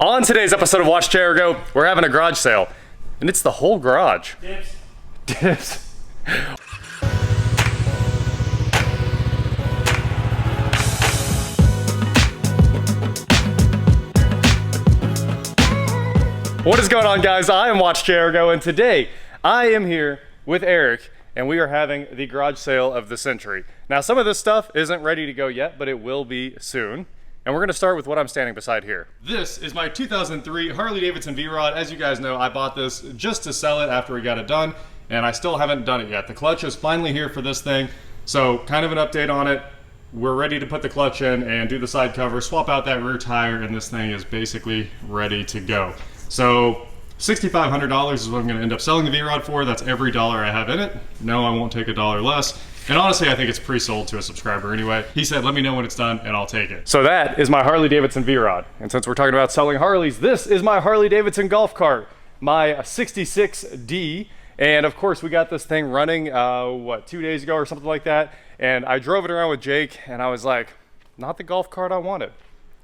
On today's episode of Watch Chair Go, we're having a garage sale, and it's the whole garage. Dibs. Dibs. What is going on, guys? I am Watch Chair Go, and today I am here with Eric, and we are having the garage sale of the century. Now, some of this stuff isn't ready to go yet, but it will be soon. And we're gonna start with what I'm standing beside here. This is my 2003 Harley-Davidson V-Rod. As you guys know, I bought this just to sell it after we got it done, and I still haven't done it yet. The clutch is finally here for this thing, so kind of an update on it. We're ready to put the clutch in and do the side cover, swap out that rear tire, and this thing is basically ready to go. So $6,500 is what I'm gonna end up selling the V-Rod for. That's every dollar I have in it. No, I won't take a dollar less. And honestly, I think it's pre-sold to a subscriber anyway. He said, let me know when it's done and I'll take it. So that is my Harley-Davidson V-Rod. And since we're talking about selling Harleys, this is my Harley-Davidson golf cart, my 66D. And of course, we got this thing running, 2 days ago or something like that. And I drove it around with Jake and I was like, not the golf cart I wanted.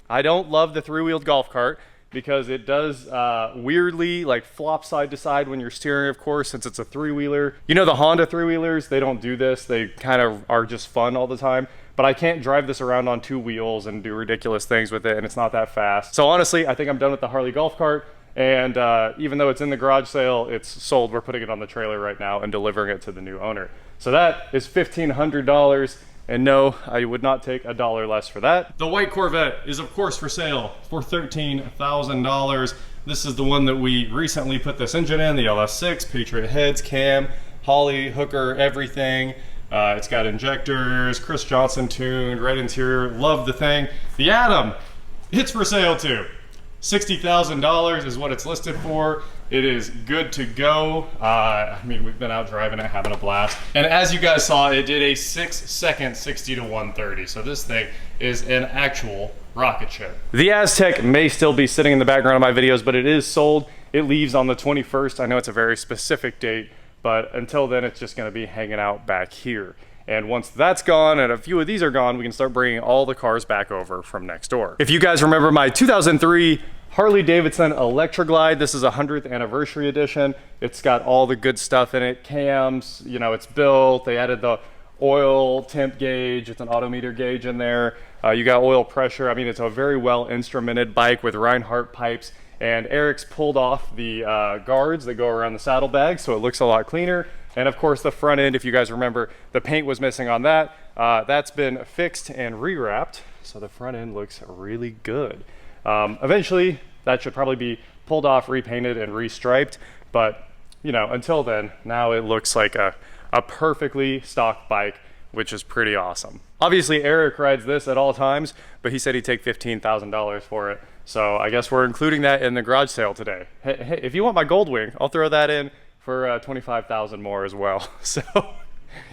I don't love the three-wheeled golf cart, because it does weirdly like flop side to side when you're steering, of course, since it's a three-wheeler. You know, the Honda three-wheelers, they don't do this. They kind of are just fun all the time, but I can't drive this around on two wheels and do ridiculous things with it, and it's not that fast. So honestly, I think I'm done with the Harley golf cart, and even though it's in the garage sale, it's sold. We're putting it on the trailer right now and delivering it to the new owner. So that is $1,500. And no, I would not take a dollar less for that. The white Corvette is of course for sale for $13,000. This is the one that we recently put this engine in, the LS6, Patriot heads, cam, Holley, hooker, everything. It's got injectors, Chris Johnson tuned, red interior, love the thing. The Atom, it's for sale too. $60,000 is what it's listed for. It is good to go. I mean, we've been out driving it, having a blast. And as you guys saw, it did a 6-second 60 to 130. So this thing is an actual rocket ship. The Aztec may still be sitting in the background of my videos, but it is sold. It leaves on the 21st. I know it's a very specific date, but until then, it's just gonna be hanging out back here. And once that's gone and a few of these are gone, we can start bringing all the cars back over from next door. If you guys remember my 2003 Harley-Davidson Electroglide, this is a 100th anniversary edition. It's got all the good stuff in it. Cams, you know, it's built. They added the oil temp gauge. It's an odometer gauge in there. You got oil pressure. I mean, it's a very well instrumented bike with Reinhardt pipes. And Eric's pulled off the guards that go around the saddlebag, so it looks a lot cleaner. And of course, the front end, if you guys remember, the paint was missing on that. That's been fixed and rewrapped, so the front end looks really good. Eventually, that should probably be pulled off, repainted, and restriped. But, you know, until then, now it looks like a perfectly stock bike, which is pretty awesome. Obviously, Eric rides this at all times, but he said he'd take $15,000 for it. So I guess we're including that in the garage sale today. Hey, if you want my Goldwing, I'll throw that in for $25,000 more as well. So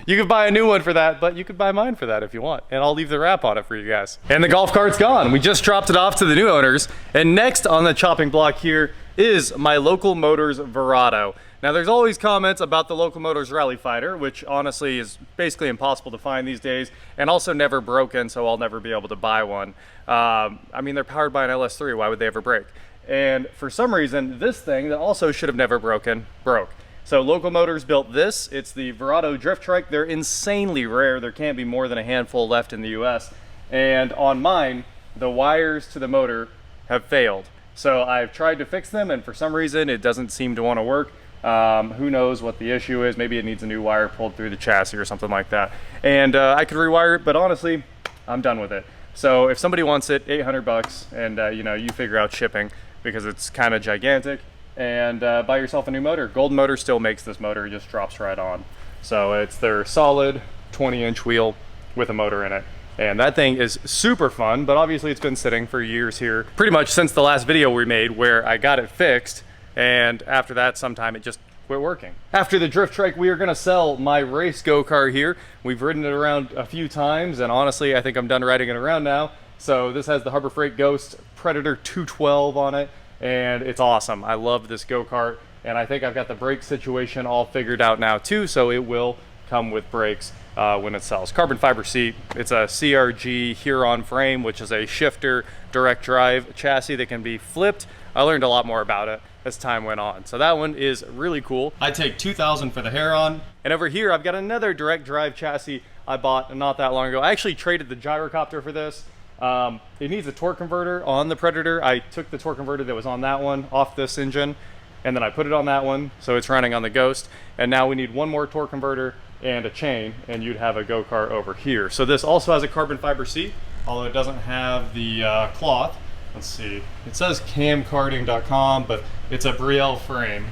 you could buy a new one for that, but you could buy mine for that if you want, and I'll leave the wrap on it for you guys. And the golf cart's gone. We just dropped it off to the new owners, and next on the chopping block here is my Local Motors Verado. Now, there's always comments about the Local Motors Rally Fighter, which honestly is basically impossible to find these days, and also never broken, so I'll never be able to buy one. I mean, they're powered by an LS3. Why would they ever break? And for some reason, this thing that also should have never broken, broke. So Local Motors built this. It's the Verado Driftrike. They're insanely rare. There can't be more than a handful left in the US. And on mine, the wires to the motor have failed. So I've tried to fix them, and for some reason, it doesn't seem to want to work. Who knows what the issue is. Maybe it needs a new wire pulled through the chassis or something like that. And I could rewire it, but honestly, I'm done with it. So if somebody wants it, 800 bucks, and you know, you figure out shipping because it's kind of gigantic, and buy yourself a new motor. Gold Motor still makes this motor, it just drops right on. So it's their solid 20-inch wheel with a motor in it. And that thing is super fun, but obviously it's been sitting for years here, pretty much since the last video we made where I got it fixed, and after that sometime it just quit working. After the Driftrike, we are gonna sell my race go-kart here. We've ridden it around a few times, and honestly, I think I'm done riding it around now. So this has the Harbor Freight Ghost Predator 212 on it, and it's awesome. I love this go-kart, and I think I've got the brake situation all figured out now too, so it will come with brakes when it sells. Carbon fiber seat. It's a CRG Huron frame, which is a shifter direct drive chassis that can be flipped. I learned a lot more about it as time went on. So that one is really cool. I take $2,000 for the Huron. And over here, I've got another direct drive chassis I bought not that long ago. I actually traded the gyrocopter for this. It needs a torque converter on the Predator. I took the torque converter that was on that one off this engine, and then I put it on that one, so it's running on the Ghost. And now we need one more torque converter and a chain, and you'd have a go-kart over here. So this also has a carbon fiber seat, although it doesn't have the cloth. Let's see, it says camkarting.com, but it's a Brielle frame.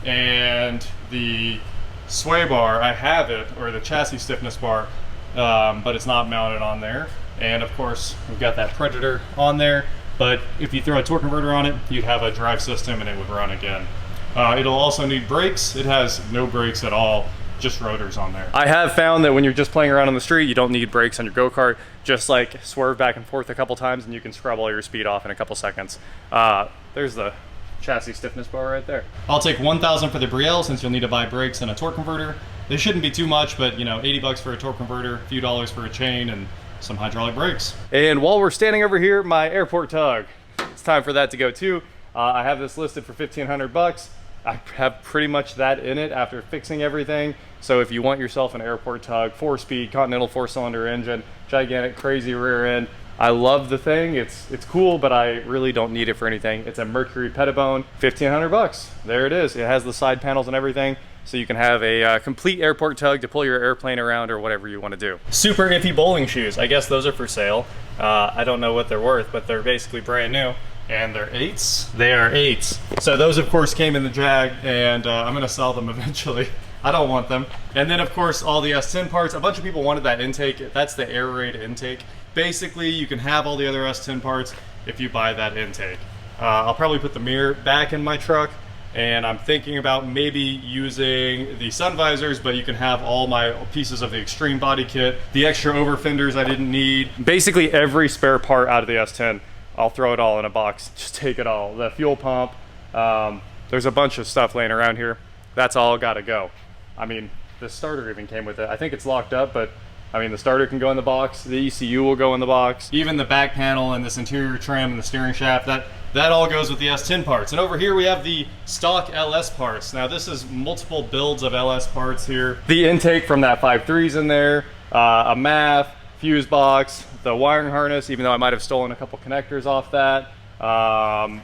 And the sway bar, I have it, or the chassis stiffness bar, but it's not mounted on there. And of course, we've got that Predator on there, but if you throw a torque converter on it, you'd have a drive system and it would run again. It'll also need brakes. It has no brakes at all, just rotors on there. I have found that when you're just playing around on the street, you don't need brakes on your go-kart. Just like swerve back and forth a couple times and you can scrub all your speed off in a couple seconds. There's the chassis stiffness bar right there. I'll take $1,000 for the Brielle since you'll need to buy brakes and a torque converter. They shouldn't be too much, but you know, $80 for a torque converter, a few dollars for a chain, and some hydraulic brakes. And while we're standing over here, my airport tug, it's time for that to go too. I have this listed for $1,500. I have pretty much that in it after fixing everything. So if you want yourself an airport tug, 4-speed, Continental 4-cylinder engine, gigantic, crazy rear end, I love the thing. It's cool, but I really don't need it for anything. It's a Mercury Pettibone, $1,500. There it is. It has the side panels and everything, so you can have a complete airport tug to pull your airplane around or whatever you want to do. Super iffy bowling shoes. I guess those are for sale. I don't know what they're worth, but they're basically brand new. And they're 8s. They are 8s. So those, of course, came in the Jag, and I'm going to sell them eventually. I don't want them. And then, of course, all the S10 parts. A bunch of people wanted that intake. That's the air raid intake. Basically, you can have all the other S10 parts if you buy that intake. I'll probably put the mirror back in my truck, and I'm thinking about maybe using the sun visors, but you can have all my pieces of the extreme body kit, the extra over fenders I didn't need. Basically, every spare part out of the S10. I'll throw it all in a box, just take it all. The fuel pump, there's a bunch of stuff laying around here. That's all gotta go. I mean, the starter even came with it. I think it's locked up, but I mean, the starter can go in the box, the ECU will go in the box. Even the back panel and this interior trim and the steering shaft, that all goes with the S10 parts. And over here we have the stock LS parts. Now this is multiple builds of LS parts here. The intake from that 5.3's in there, a MAF, fuse box, the wiring harness, even though I might have stolen a couple connectors off that,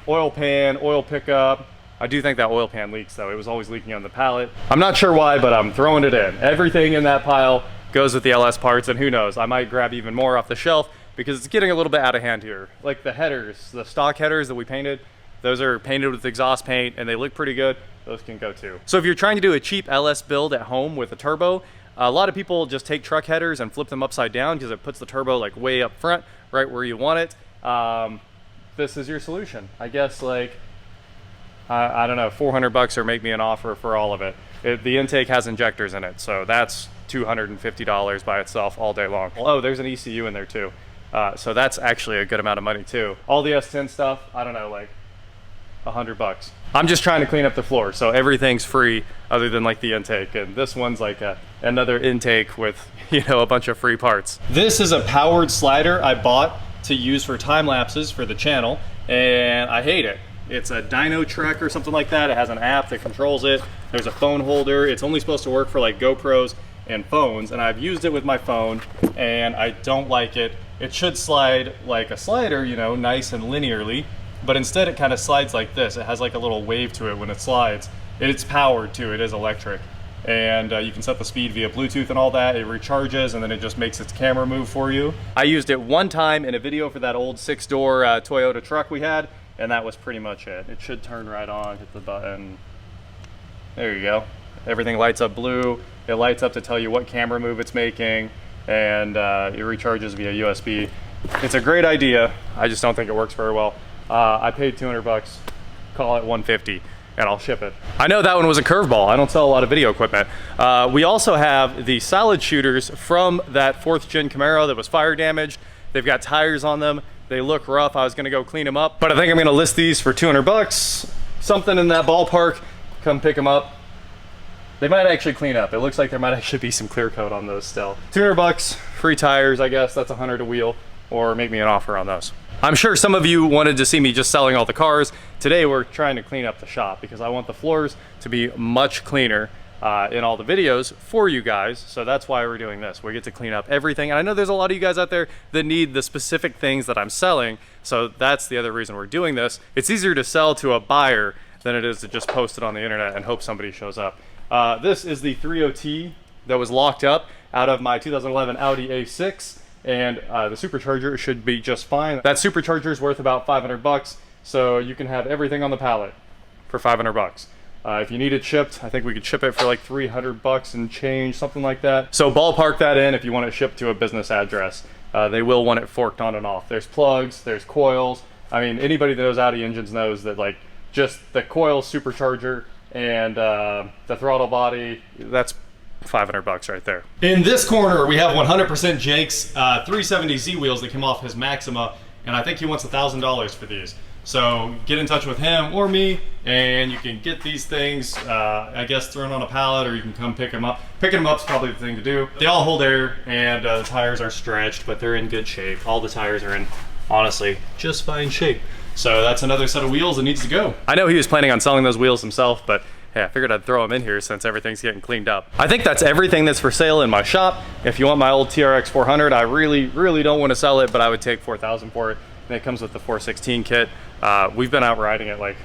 oil pan, oil pickup. I do think that oil pan leaks though. It was always leaking on the pallet. I'm not sure why, but I'm throwing it in. Everything in that pile goes with the LS parts, and who knows, I might grab even more off the shelf because it's getting a little bit out of hand here. Like the headers, the stock headers that we painted, those are painted with exhaust paint and they look pretty good. Those can go too. So if you're trying to do a cheap LS build at home with a turbo, a lot of people just take truck headers and flip them upside down because it puts the turbo like way up front, right where you want it. This is your solution. I guess like, I don't know, $400 or make me an offer for all of it. The intake has injectors in it, so that's $250 by itself all day long. Oh, there's an ECU in there too. So that's actually a good amount of money too. All the S10 stuff, I don't know, like $100. I'm just trying to clean up the floor, so everything's free other than like the intake. And this one's like another intake with, you know, a bunch of free parts. This is a powered slider I bought to use for time lapses for the channel, and I hate it. It's a Dyno Trek or something like that. It has an app that controls it. There's a phone holder. It's only supposed to work for like GoPros and phones, and I've used it with my phone and I don't like it. It should slide like a slider, you know, nice and linearly, but instead it kind of slides like this. It has like a little wave to it when it slides. It's powered too, it is electric. And you can set the speed via Bluetooth and all that. It recharges and then it just makes its camera move for you. I used it one time in a video for that old 6-door Toyota truck we had, and that was pretty much it. It should turn right on, hit the button. There you go. Everything lights up blue. It lights up to tell you what camera move it's making, and it recharges via USB. It's a great idea. I just don't think it works very well. I paid $200, call it $150, and I'll ship it. I know that one was a curveball. I don't sell a lot of video equipment. We also have the solid shooters from that 4th gen Camaro that was fire damaged. They've got tires on them. They look rough. I was gonna go clean them up, but I think I'm gonna list these for $200, something in that ballpark. Come pick them up. They might actually clean up. It looks like there might actually be some clear coat on those still. 200 bucks, free tires, I guess. That's 100 a wheel, or make me an offer on those. I'm sure some of you wanted to see me just selling all the cars. Today we're trying to clean up the shop because I want the floors to be much cleaner in all the videos for you guys. So that's why we're doing this. We get to clean up everything. And I know there's a lot of you guys out there that need the specific things that I'm selling. So that's the other reason we're doing this. It's easier to sell to a buyer than it is to just post it on the internet and hope somebody shows up. This is the 30T that was locked up out of my 2011 Audi A6, and the supercharger should be just fine. That supercharger is worth about 500 bucks, so you can have everything on the pallet for 500 bucks. If you need it shipped, I think we could ship it for like 300 bucks and change, something like that. So ballpark that in if you want it shipped to a business address. They will want it forked on and off. There's plugs, there's coils. I mean, anybody that knows Audi engines knows that like just the coil supercharger and the throttle body, that's 500 bucks right there. In this corner, we have 100% Jake's 370Z wheels that came off his Maxima, and I think he wants $1,000 for these. So get in touch with him or me, and you can get these things, I guess, thrown on a pallet, or you can come pick them up. Picking them up is probably the thing to do. They all hold air, and the tires are stretched, but they're in good shape. All the tires are in, honestly, just fine shape. So that's another set of wheels that needs to go. I know he was planning on selling those wheels himself, but hey, I figured I'd throw them in here since everything's getting cleaned up. I think that's everything that's for sale in my shop. If you want my old TRX 400, I really don't want to sell it, but I would take $4,000 for it. And it comes with the 416 kit. We've been out riding it like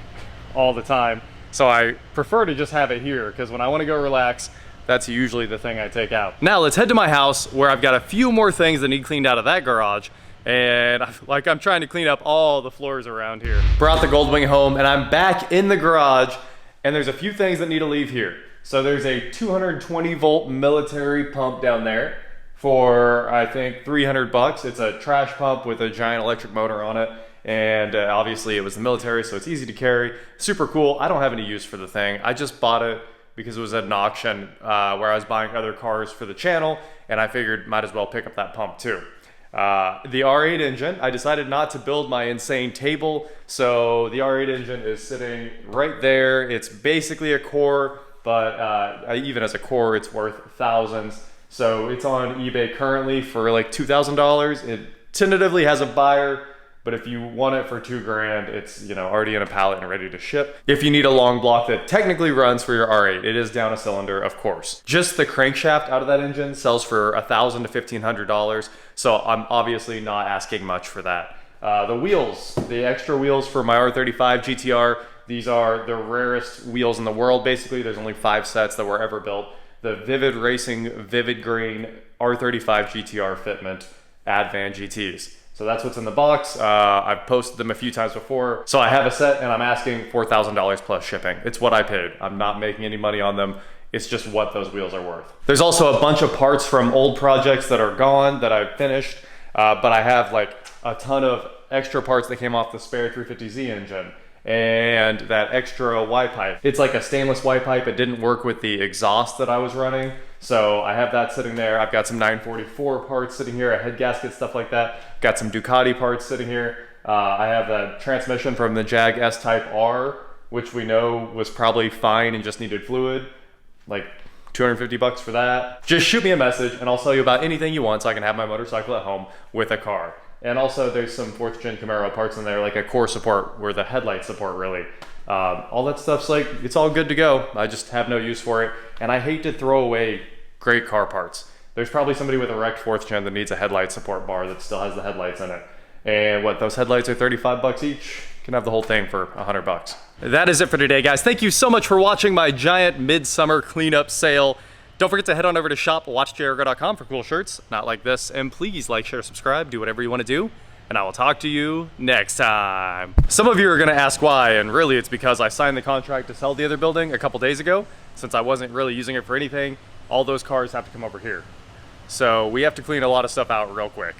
all the time. So I prefer to just have it here because when I want to go relax, that's usually the thing I take out. Now let's head to my house where I've got a few more things that need cleaned out of that garage. And I'm trying to clean up all the floors around here. Brought the Goldwing home and I'm back in the garage, and there's a few things that need to leave here. So there's a 220 volt military pump down there for I think 300 bucks. It's a trash pump with a giant electric motor on it. And obviously it was the military, so it's easy to carry. Super cool. I don't have any use for the thing. I just bought it because it was at an auction where I was buying other cars for the channel, and I figured might as well pick up that pump too. The R8 engine, I decided not to build my insane table, so the R8 engine is sitting right there. It's basically a core, but even as a core, it's worth thousands. So it's on eBay currently for like $2,000. It tentatively has a buyer, but if you want it for $2,000, it's, you know, already in a pallet and ready to ship. If you need a long block that technically runs for your R8, it is down a cylinder, of course. Just the crankshaft out of that engine sells for $1,000 to $1,500, so I'm obviously not asking much for that. The wheels, the extra wheels for my R35 GTR, these are the rarest wheels in the world. Basically, there's only 5 sets that were ever built. The Vivid Racing Vivid Green R35 GTR fitment Advan GTs. So that's what's in the box. I've posted them a few times before. So I have a set and I'm asking $4,000 plus shipping. It's what I paid. I'm not making any money on them. It's just what those wheels are worth. There's also a bunch of parts from old projects that are gone that I've finished, but I have like a ton of extra parts that came off the spare 350Z engine and that extra Y pipe. It's like a stainless Y pipe. It didn't work with the exhaust that I was running. So I have that sitting there. I've got some 944 parts sitting here, a head gasket, stuff like that. Got some Ducati parts sitting here. I have a transmission from the Jag S-Type R, which we know was probably fine and just needed fluid. Like 250 bucks for that. Just shoot me a message and I'll sell you about anything you want so I can have my motorcycle at home with a car. And also there's some 4th gen Camaro parts in there, like a core support where the headlight support really. All that stuff's like, it's all good to go. I just have no use for it. And I hate to throw away great car parts. There's probably somebody with a wrecked 4th gen that needs a headlight support bar that still has the headlights in it. And what, those headlights are 35 bucks each? You can have the whole thing for 100 bucks. That is it for today, guys. Thank you so much for watching my giant midsummer cleanup sale. Don't forget to head on over to shop.watchjergo.com for cool shirts, not like this. And please like, share, subscribe, do whatever you want to do. And I will talk to you next time. Some of you are gonna ask why, and really it's because I signed the contract to sell the other building a couple days ago. Since I wasn't really using it for anything, all those cars have to come over here. So we have to clean a lot of stuff out real quick.